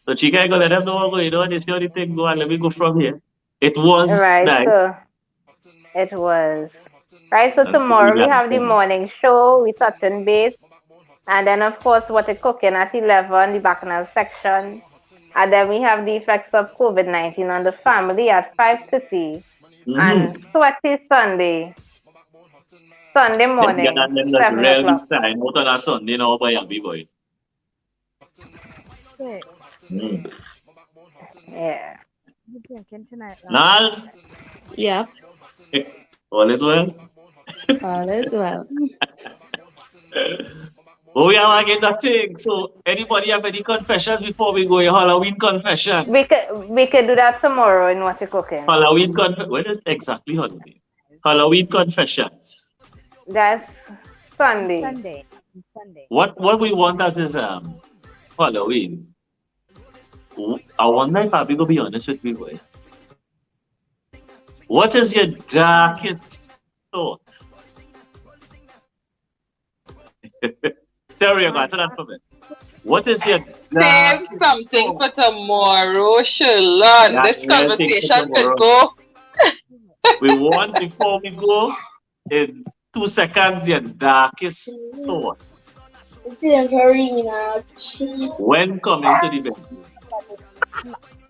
So Chica, go let them know what's going on. It's the only thing. Go and let me go from here. It was Right, nice. so it was. Right, so That's tomorrow we really have the nice. morning show, we touch and base. And then, of course, what is cooking at 11, the bacchanal section. And then we have the effects of COVID-19 on the family at 5:30. And Sweaty Sunday. Sunday morning, Yeah, and then the 7 real o'clock. time out on a Sunday now by Abby boy. Okay. Yeah. You drinking tonight? Nals, Yeah. all is well. All is well. Oh, we are getting that thing. So, anybody have any confessions before we go? Your Halloween confession. We could do that tomorrow in what you cooking. Halloween confession. When is exactly holiday? Halloween confessions. That's Sunday. Sunday. What we want as is Halloween. I wonder if I'll be gonna be honest with you, boy. What is your darkest thought? Terry, I'm answer that for me. What is your Save darkest something thought? for tomorrow, Shalon. Yeah, This we'll think conversation for could tomorrow. go. We want before we go in 2 seconds your darkest thought. When coming to the bedroom.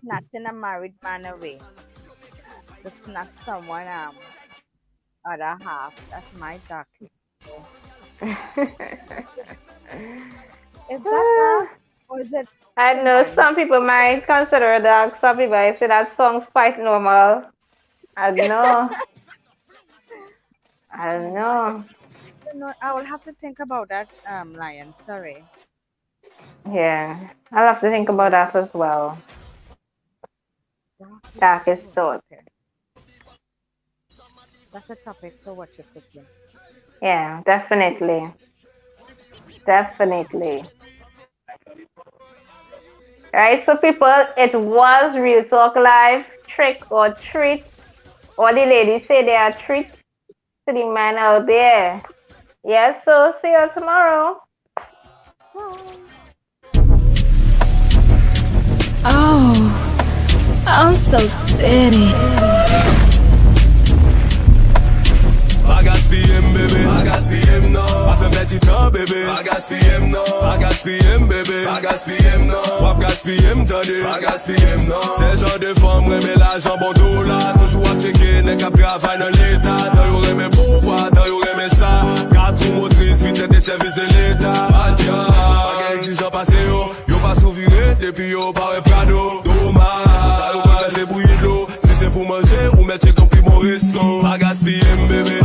Snatching a married man away. To snatch someone other half. That's my darkest. Is that or is it I know some people might consider that. Some people might say that song's quite normal. I don't know. I don't know. No, I will have to think about that, Lion. Sorry. Yeah, I'll have to think about that as well. Darkest thought. Okay. That's a topic for what you're cooking. Yeah, definitely. Definitely. Right, so people, it was Real Talk Live, trick or treat. All the ladies say they are treat to the man out there. Yeah, so see you tomorrow. Oh, I'm so city. I got SPM, baby. I got SPM, no. I fais petit temps, baby. I got SPM, no. I got SPM, baby. I got SPM, no. I got SPM, tandis. I got SPM, no. C'est genre de femme, remets l'argent, bon dollar. Toujours à checker, n'est qu'à travailler dans l'état. Dans y'aurait remets pouvoir, dans y'aurait remets ça. Quatre roues motrices, vite des services de l'état. Adia, pas exigeant passé, yo pas souviré, depuis yo pas Prado. Dommage, ça y'aurait fait c'est bouillir de l'eau. Si c'est pour manger, ou mettre comme plus mon resto. I got SPM, baby.